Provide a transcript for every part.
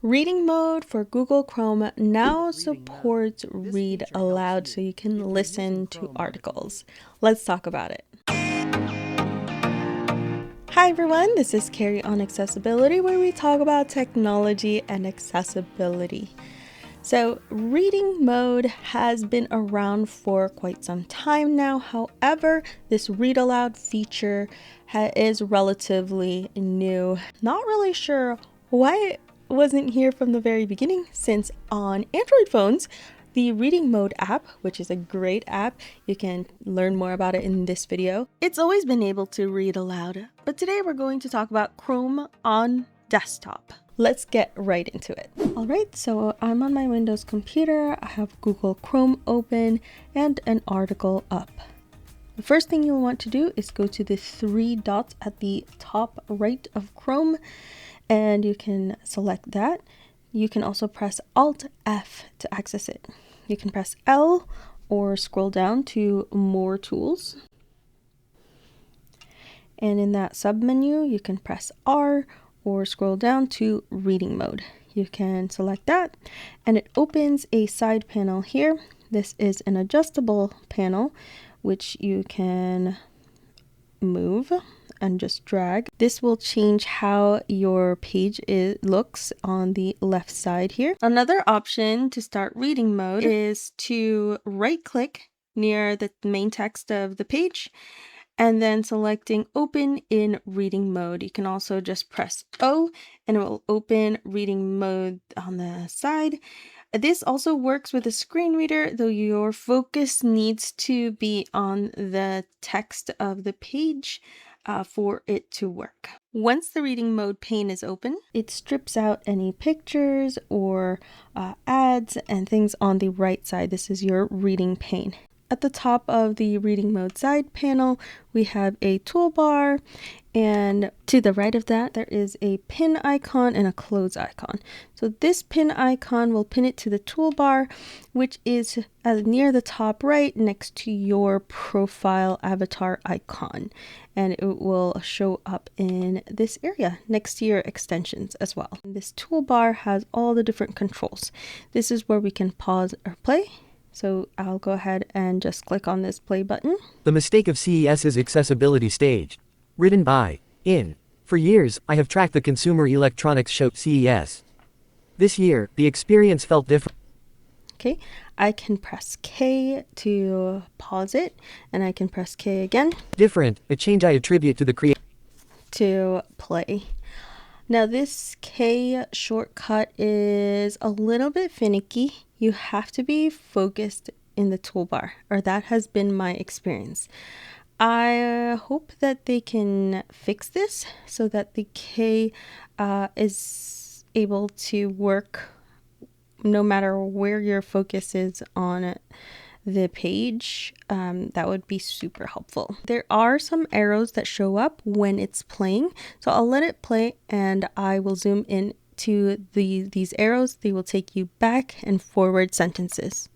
Reading mode for Google Chrome now supports Read Aloud, so you can listen to articles. Let's talk about it. Hi everyone, this is Carrie on Accessibility, where we talk about technology and accessibility. So reading mode has been around for quite some time now. However, this read aloud feature is relatively new. Not really sure why it wasn't here from the very beginning, since on Android phones, the Reading Mode app, which is a great app, you can learn more about it in this video. It's always been able to read aloud, but today we're going to talk about Chrome on desktop. Let's get right into it. All right, so I'm on my Windows computer. I have Google Chrome open and an article up. The first thing you'll want to do is go to the three dots at the top right of Chrome, and you can select that. You can also press Alt F to access it. You can press L or scroll down to More Tools. And in that submenu, you can press R or scroll down to Reading Mode. You can select that and it opens a side panel here. This is an adjustable panel which you can move and just drag. This will change how your page looks on the left side here. Another option to start reading mode is to right click near the main text of the page and then selecting open in reading mode. You can also just press O and it will open reading mode on the side. This also works with a screen reader, though your focus needs to be on the text of the page for it to work. Once the reading mode pane is open, it strips out any pictures or ads and things on the right side. This is your reading pane. At the top of the reading mode side panel, we have a toolbar, and to the right of that, there is a pin icon and a close icon. So this pin icon will pin it to the toolbar, which is near the top right next to your profile avatar icon. And it will show up in this area next to your extensions as well. This toolbar has all the different controls. This is where we can pause or play. So I'll go ahead and just click on this play button. The mistake of CES's accessibility stage. Written by In. For years, I have tracked the consumer electronics show CES. This year, the experience felt different. Okay, I can press K to pause it, and I can press K again. Different, a change I attribute to the creator. To play. Now this K shortcut is a little bit finicky. You have to be focused in the toolbar, or that has been my experience. I hope that they can fix this so that the K is able to work no matter where your focus is on the page. That would be super helpful. There are some arrows that show up when it's playing, so I'll let it play and I will zoom in to these arrows. They will take you back and forward sentences.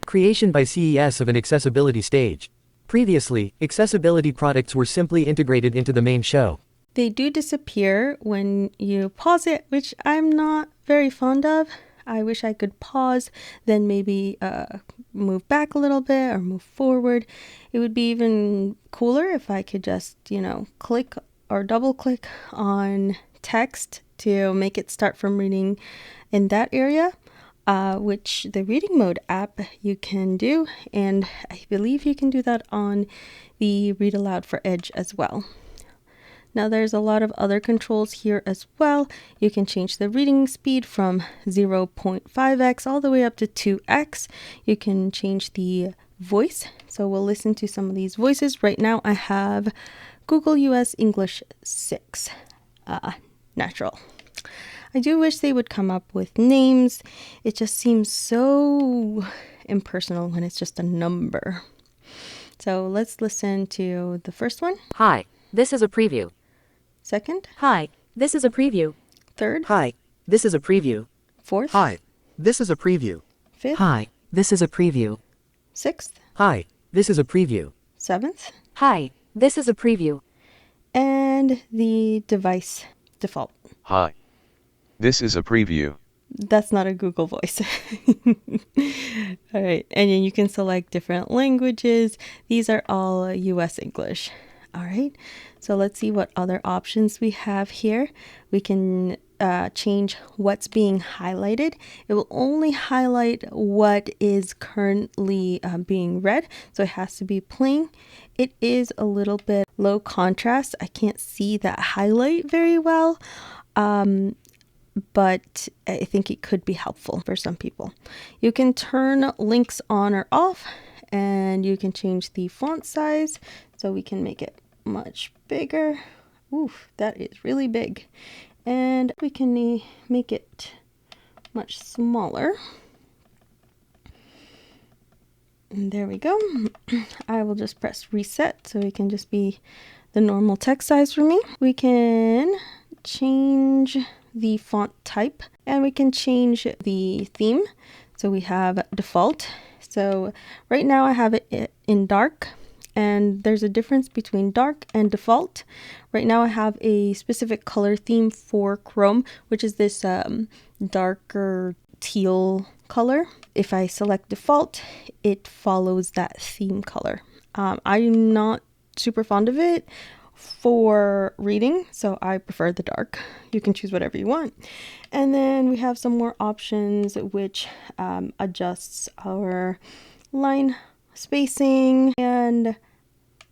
Creation by CES of an accessibility stage. Previously, accessibility products were simply integrated into the main show. They do disappear when you pause it, which I'm not very fond of. I wish I could pause, then maybe move back a little bit or move forward. It would be even cooler if I could just, click or double click on text to make it start from reading in that area, which the reading mode app you can do. And I believe you can do that on the Read Aloud for Edge as well. Now there's a lot of other controls here as well. You can change the reading speed from 0.5x all the way up to 2x. You can change the voice. So we'll listen to some of these voices. Right now I have Google US English 6 natural. I do wish they would come up with names. It just seems so impersonal when it's just a number. So let's listen to the first one. Hi, this is a preview. Second. Hi, this is a preview. Third. Hi, this is a preview. Fourth. Hi, this is a preview. Fifth. Hi, this is a preview. Sixth. Hi, this is a preview. Seventh. Hi, this is a preview. And the device default. Hi. This is a preview. That's not a Google voice. All right, and then you can select different languages. These are all US English. All right, so let's see what other options we have here. We can change what's being highlighted. It will only highlight what is currently being read, so it has to be plain. It is a little bit low contrast. I can't see that highlight very well, but I think it could be helpful for some people. You can turn links on or off, and you can change the font size, so we can make it much bigger. Oof, that is really big. And we can make it much smaller. And there we go. I will just press reset so it can just be the normal text size for me. We can change the font type, and we can change the theme. So we have default. So right now I have it in dark, and there's a difference between dark and default. Right now I have a specific color theme for Chrome, which is this darker teal color. If I select default, it follows that theme color. I'm not super fond of it for reading, so I prefer the dark. You can choose whatever you want. And then we have some more options which adjusts our line spacing, and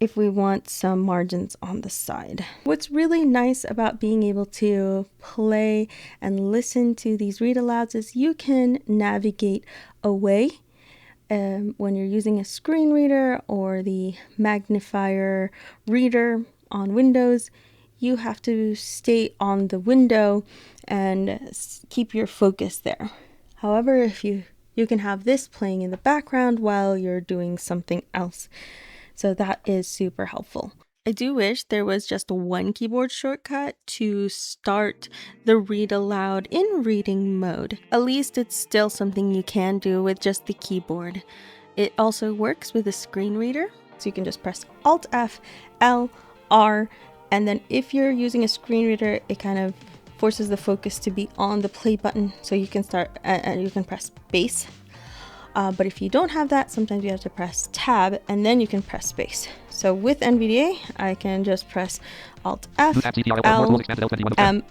if we want some margins on the side. What's really nice about being able to play and listen to these read alouds is you can navigate away when you're using a screen reader or the magnifier reader on Windows. You have to stay on the window and keep your focus there. However, if you can have this playing in the background while you're doing something else. So that is super helpful. I do wish there was just one keyboard shortcut to start the read aloud in reading mode. At least it's still something you can do with just the keyboard. It also works with a screen reader, so you can just press Alt F, L, R, and then if you're using a screen reader, it kind of forces the focus to be on the play button, so you can start and you can press space. But if you don't have that, sometimes you have to press tab and then you can press space. So with NVDA, I can just press Alt F, L, M,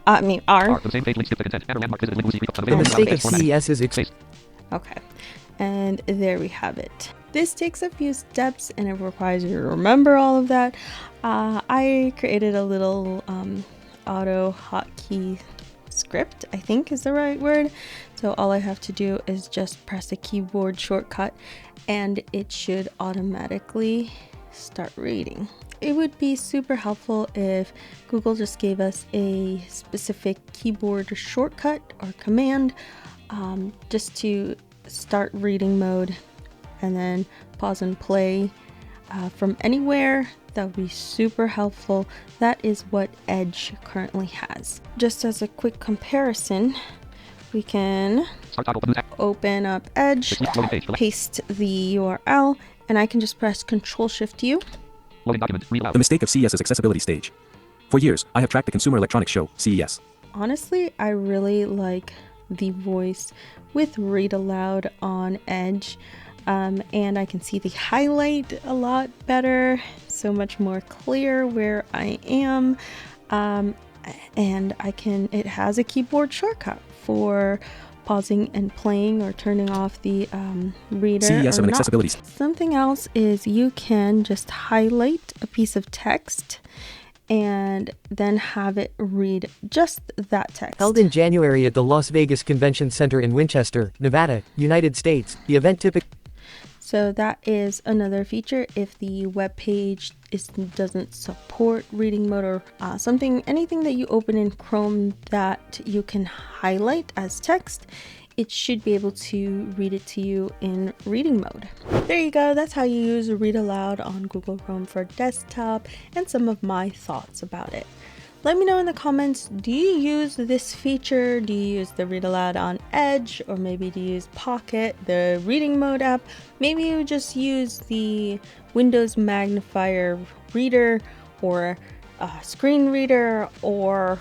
R. The mistake of CES is Okay, and there we have it. This takes a few steps and it requires you to remember all of that. I created a little auto hotkey script, I think is the right word. So all I have to do is just press a keyboard shortcut and it should automatically start reading. It would be super helpful if Google just gave us a specific keyboard shortcut or command just to start reading mode and then pause and play from anywhere. That would be super helpful. That is what Edge currently has. Just as a quick comparison, we can open up Edge, paste the URL, and I can just press Ctrl-Shift-U. The mistake of CES's accessibility stage. For years, I have tracked the Consumer Electronics Show, CES. Honestly, I really like the voice with Read Aloud on Edge. And I can see the highlight a lot better, so much more clear where I am. And it has a keyboard shortcut for pausing and playing or turning off the reader. CES or of not. accessibility. Something else is you can just highlight a piece of text and then have it read just that text. Held in January at the Las Vegas Convention Center in Winchester, Nevada, United States. The event typically... So that is another feature if the web page doesn't support reading mode or anything that you open in Chrome that you can highlight as text, it should be able to read it to you in reading mode. There you go. That's how you use Read Aloud on Google Chrome for desktop and some of my thoughts about it. Let me know in the comments, do you use this feature? Do you use the Read Aloud on Edge? Or maybe do you use Pocket, the reading mode app? Maybe you just use the Windows magnifier reader or a screen reader or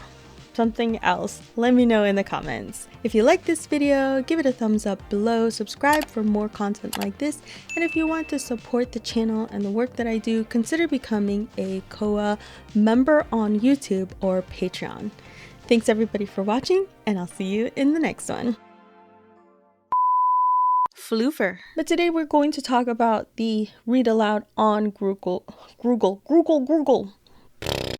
something else? Let me know in the comments. If you like this video, give it a thumbs up below, subscribe for more content like this, and if you want to support the channel and the work that I do, consider becoming a CoA member on YouTube or Patreon. Thanks everybody for watching, and I'll see you in the next one. Floofer. But today we're going to talk about the read aloud on Google.